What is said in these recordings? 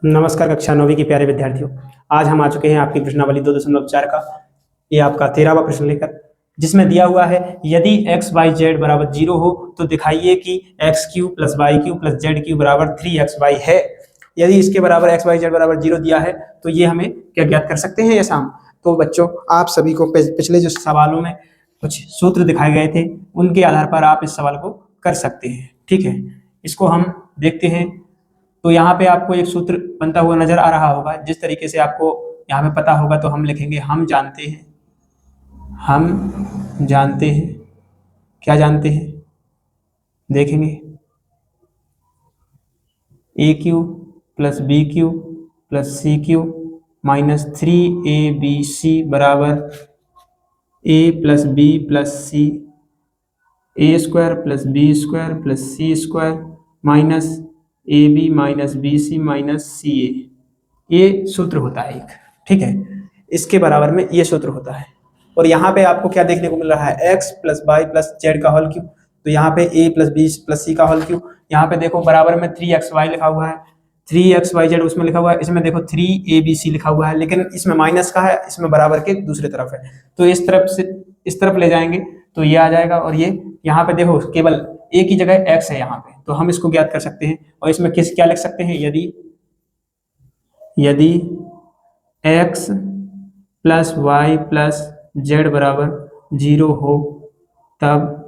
नमस्कार कक्षा 9वीं के प्यारे विद्यार्थियों। आज हम आ चुके हैं आपकी प्रश्नावली 2.4 का ये आपका 13वां प्रश्न लेकर, जिसमें दिया हुआ है यदि x y z बराबर 0 हो तो दिखाइए कि x cube plus Y cube plus Z cube बराबर 3xy है। यदि इसके बराबर x y z बराबर 0 दिया है तो ये हमें क्या ज्ञात कर सकते हैं ऐसा हम। तो बच्चों आप सभी को पिछले जो सवालों में कुछ सूत्र दिखाए गए थे उनके आधार पर आप इस सवाल को कर सकते हैं। ठीक है, इसको हम देखते हैं। तो यहाँ पे आपको एक सूत्र बनता हुआ नजर आ रहा होगा। जिस तरीके से आपको यहाँ पे पता होगा तो हम लिखेंगे हम जानते हैं। क्या जानते हैं देखेंगे a cube plus b cube plus c cube minus 3abc बराबर a plus B plus c a square plus b square plus c square minus a b minus b c minus c a. ये सूत्र होता है एक। ठीक है, इसके बराबर में ये सूत्र होता है। और यहाँ पे आपको क्या देखने को मिल रहा है x plus Y plus Z का होल क्यूब। तो यहाँ पे a plus B plus C का होल क्यूब। यहाँ पे देखो बराबर में 3xy लिखा हुआ है, 3xyz उसमें लिखा हुआ है, इसमें देखो 3abc लिखा हुआ है, लेकिन इसमें माइनस का है, इसमें बराबर के दूसरी तरफ है। तो इस तरफ से इस तरफ ले जाएंगे तो ये आ जाएगा। और ये यहाँ पे देखो केवल a की जगह x है यहाँ पे, तो हम इसको ज्ञात कर सकते हैं। और इसमें क्या लिख सकते हैं, यदि x plus Y plus z बराबर 0 हो तब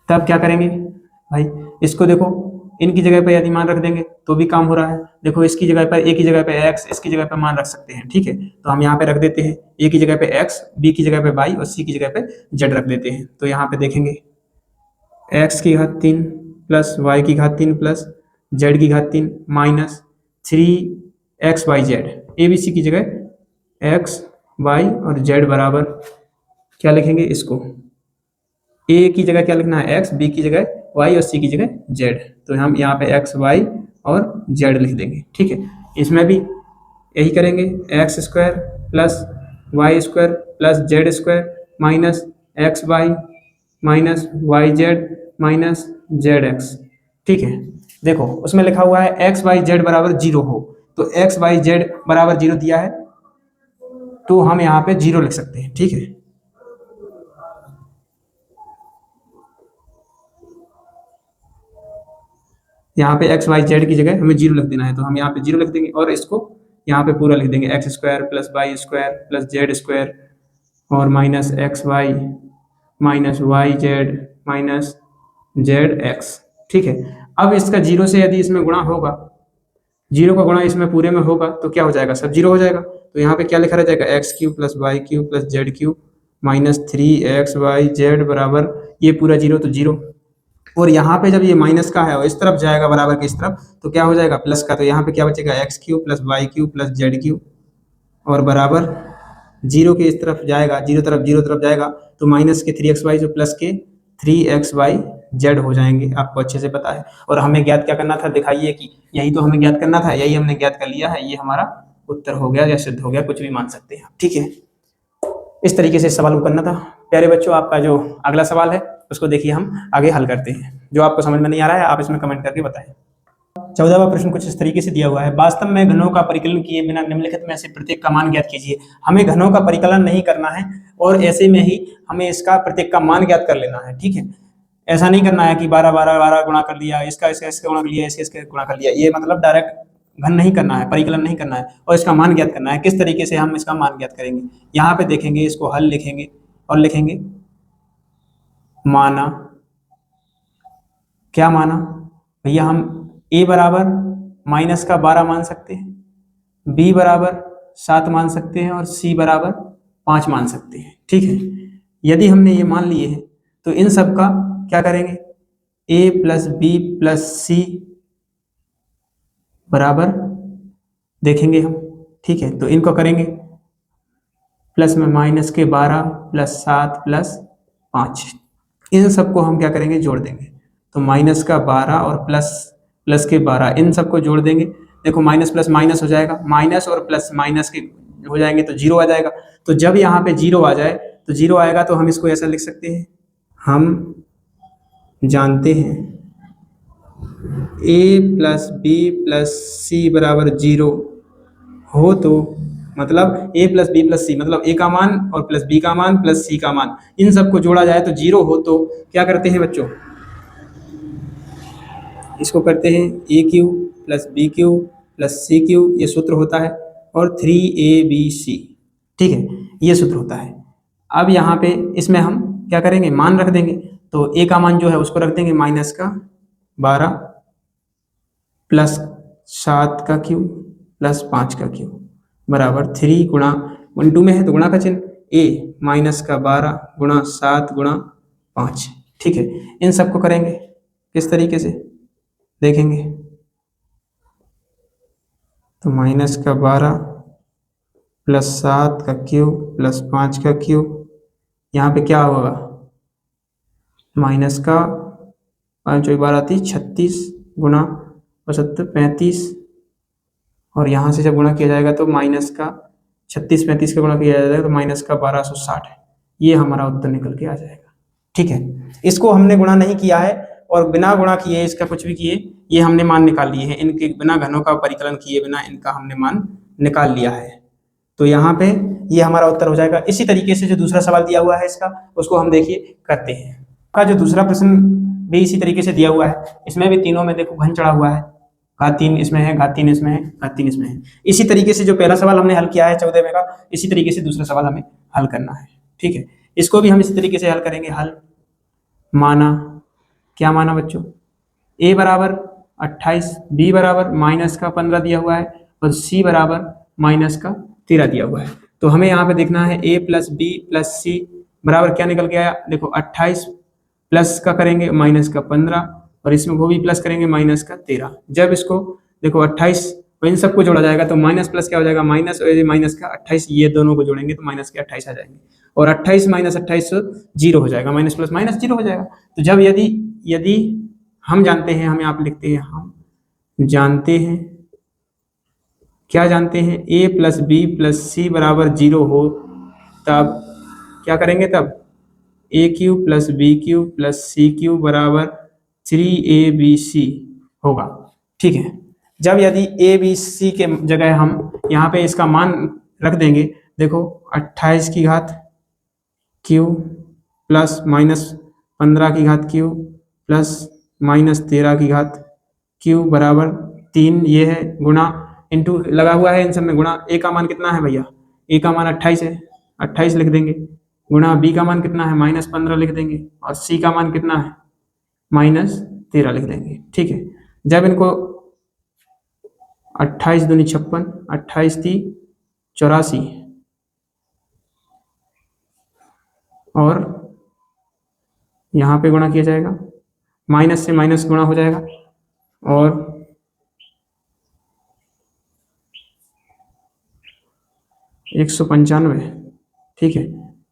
क्या करेंगे भाई, इसको देखो इनकी जगह पर यदि मान रख देंगे तो भी काम हो रहा है। देखो इसकी जगह पर a की जगह पे x, इसकी जगह पे मान रख सकते हैं। ठीक है, तो हम यहाँ पे रख देते हैं a की जगह पे x, b की जगह पे y और c की जगह पे z रख देते हैं। तो यहाँ पे देखेंगे x की घात 3 प्लस y की घात 3 प्लस z की घात 3 minus 3xyz। A B C की जगह x y और z बराबर क्या लिखेंगे, इसको a की जगह क्या लिखना है x, b की जगह y और c की जगह z। तो हम यहाँ पे x y और z लिख देंगे। ठीक है, इसमें भी यही करेंगे, x square plus y square plus z square minus x y minus y z minus z x. ठीक है, देखो उसमें लिखा हुआ है एक्स वाई जेड बराबर 0 हो, तो एक्स वाई जेड बराबर 0 दिया है तो हम यहाँ पे 0 लिख सकते हैं। ठीक है, यहाँ पे एक्स वाई जेड की जगह हमें 0 लिख देना है, तो हम यहाँ पे 0 लिख देंगे और इसको यहाँ पे पूरा लिख देंगे, x square plus y square plus z square और minus x y minus y z minus z x. ठीक है, अब इसका 0 से यदि इसमें गुणा होगा, 0 का गुणा इसमें पूरे में होगा तो क्या हो जाएगा, सब 0 हो जाएगा। तो यहाँ पे क्या लिखा रह जाएगा, x cube plus Y cube plus Z cube minus 3xy बराबर ये पूरा 0 तो 0। और यहाँ पे जब ये माइनस का है और इस तरफ जाएगा बराबर के इस तरफ तो क्या हो जाएगा प्लस का। तो यहाँ पे क्या बचेगा, x cube plus Y cube plus Z cube और बराबर 0 के इस तरफ जाएगा, 0 तरफ जाएगा तो माइनस के 3xy जो प्लस के 3xyz हो जाएंगे। आपको अच्छे से पता है। और हमें ज्ञात क्या करना था, दिखाइए कि यही तो हमें ज्ञात करना था, यही हमने ज्ञात कर लिया है, ये हमारा उत्तर हो गया या सिद्ध हो गया, कुछ भी मान सकते हैं। ठीक है, इस तरीके से सवाल को करना था। प्यारे बच्चों, आपका जो अगला सवाल है उसको देखिए हम आगे हल करते हैं। जो आपको समझ में नहीं आ रहा है आप इसमें कमेंट करके बताएं। 14वां प्रश्न कुछ इस तरीके से दिया हुआ है, वास्तव में घनों का परिकलन किए बिना निम्नलिखित में से प्रत्येक का मान ज्ञात कीजिए। हमें घनों का परिकलन नहीं करना है और ऐसे में ही हमें इसका प्रत्येक का मान ज्ञात कर लेना है। ठीक है, ऐसा नहीं करना है कि 12 गुणा कर लिया, इसका गुणा कर लिया, इसका गुणा कर लिया, ये मतलब डायरेक्ट घन नहीं करना है, परिकलन नहीं करना है और इसका मान ज्ञात करना है। किस तरीके से हम इसका मान ज्ञात करेंगे, यहाँ पे देखेंगे, इसको हल लिखेंगे और लिखेंगे माना। क्या माना भैया, हम a बराबर माइनस का 12 मान सकते हैं, b बराबर 7 मान सकते हैं और c बराबर 5 मान सकते हैं। ठीक है, यदि हमने ये मान लिए हैं तो इन सब का क्या करेंगे, a plus B plus c बराबर देखेंगे हम। ठीक है, तो इनको करेंगे प्लस में माइनस के 12 प्लस 7 प्लस 5, इन सबको हम क्या करेंगे, जोड़ देंगे। तो माइनस का 12 और प्लस के 12 इन सबको जोड़ देंगे। देखो माइनस प्लस माइनस हो जाएगा, माइनस और प्लस माइनस के हो जाएंगे तो 0 आ जाएगा। तो जब यहाँ पे 0 आ जाए तो 0 आएगा तो हम इसको ऐसा लिख सकते हैं, हम जानते हैं ए प्लस बी प्लस सी बराबर 0 हो तो मतलब ए प्लस बी प्लस सी मतलब ए का मान और प्लस बी का मान प्लस सी का मान इन सबको जोड़ा जाए तो 0 हो तो क्या करते हैं बच्चों, इसको करते हैं a cube plus b cube plus c cube, ये सूत्र होता है, और 3abc, ठीक है, ये सूत्र होता है। अब यहाँ पे इसमें हम क्या करेंगे, मान रख देंगे। तो ए का मान जो है उसको रख देंगे -12 प्लस 7 का क्यू प्लस 5 का क्यू बराबर 3 गुणा 1 2 में है तो गुणा का चिन्ह, ए -12 गुणा 7 गुणा 5, ठीक है। इन सबको करेंगे किस तरीके से देखेंगे, तो -12 प्लस 7 का क्यूब प्लस 5 का क्यूब, यहाँ पे क्या होगा, माइनस का 5 12 आती 36 गुणा 75 35, और यहाँ से जब गुणा किया जाएगा तो माइनस का 36 35 का गुणा किया जाएगा तो माइनस का 1260 है, ये हमारा उत्तर निकल के आ जाएगा, ठीक है। इसको हमने गुणा नहीं किया है और बिना गुणा किए इसका कुछ भी किए ये हमने मान निकाल लिए हैं, इनके बिना घनों का परिकलन किए बिना इनका हमने मान निकाल लिया है। तो यहाँ पे ये हमारा उत्तर हो जाएगा। इसी तरीके से जो दूसरा सवाल दिया हुआ है इसका, उसको हम देखिए करते हैं। का जो दूसरा प्रश्न भी इसी तरीके से दिया हुआ है, इसमें भी तीनों में देखो घन चढ़ा हुआ है, घात 3 इसमें है, घात 3 इसमें है, घात 3 इसमें है। इसी तरीके से जो पहला सवाल हमने हल किया है 14वें का, इसी तरीके से दूसरा सवाल हमें हल करना है, ठीक है। इसको भी हम इसी तरीके से हल करेंगे। हल माना, क्या माना बच्चों, ए बराबर 28, बी बराबर -15 दिया हुआ है और सी बराबर -13 दिया हुआ है। तो हमें यहाँ पे देखना है ए प्लस बी प्लस सी बराबर क्या निकल के आया, देखो 28 प्लस का करेंगे -15 और इसमें वो भी प्लस करेंगे -13। जब इसको देखो 28 और इन सबको जोड़ा जाएगा तो माइनस प्लस क्या हो जाएगा, माइनस और ये माइनस का 28, ये दोनों को जोड़ेंगे तो माइनस के 28 आ जाएंगे और 28 - 28 0 हो जाएगा, माइनस प्लस माइनस 0 हो जाएगा। तो जब यदि हम जानते हैं, हम यहाँ पे लिखते हैं, हम जानते हैं, क्या जानते हैं, a plus B plus c बराबर 0 हो तब क्या करेंगे, तब a cube plus b cube plus c cube बराबर 3abc होगा, ठीक है। जब यदि ए बी सी के जगह हम यहाँ पे इसका मान रख देंगे, देखो 28 की घात क्यू प्लस -15 की घात क्यू प्लस -13 की घात क्यू बराबर 3, ये है गुणा इंटू लगा हुआ है इन सब में गुणा। ए का मान कितना है भैया, ए का मान 28 है, 28 लिख देंगे, गुणा बी का मान कितना है -15 लिख देंगे और सी का मान कितना है -13 लिख देंगे, ठीक है। जब इनको 28 दूनी 56, 28 × 3 = 84 और यहाँ पे गुणा किया जाएगा, माइनस से माइनस गुणा हो जाएगा और 195, ठीक है,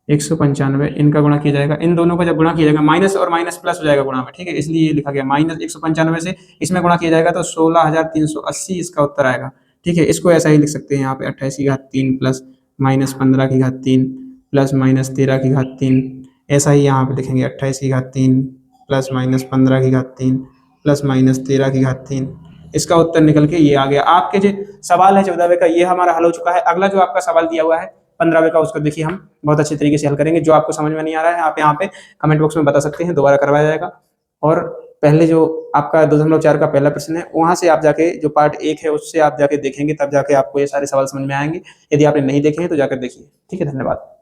195 इनका गुणा किया जाएगा, इन दोनों का जब गुणा किया जाएगा माइनस और माइनस प्लस हो जाएगा गुणा में, ठीक है, इसलिए ये लिखा गया -195 से इसमें गुणा किया जाएगा तो 16,380 इसका उत्तर आएगा, ठीक है। इसको ऐसा ही लिख सकते हैं यहाँ पे 28 की घात 3 प्लस -15 की घात 3 प्लस -13 की घात 3, ऐसा ही यहाँ पे लिखेंगे 28 की घात 3 प्लस -15 की घात 3 प्लस -13 की घात 3, इसका उत्तर निकल के ये आ गया। आपके जो सवाल है 14वें का ये हमारा हल हो चुका है। अगला जो आपका सवाल दिया हुआ है 15वें का, उसको देखिए हम बहुत अच्छे तरीके से हल करेंगे। जो आपको समझ में नहीं आ रहा है आप यहाँ पे कमेंट बॉक्स में बता सकते हैं, दोबारा करवाया जाएगा। और पहले जो आपका 2.4 का पहला प्रश्न है वहां से आप जाके जो पार्ट 1 है उससे आप जाके देखेंगे, तब जाके आपको ये सारे सवाल समझ में आएंगे। यदि आपने नहीं देखे हैं तो जाकर देखिए, ठीक है। धन्यवाद।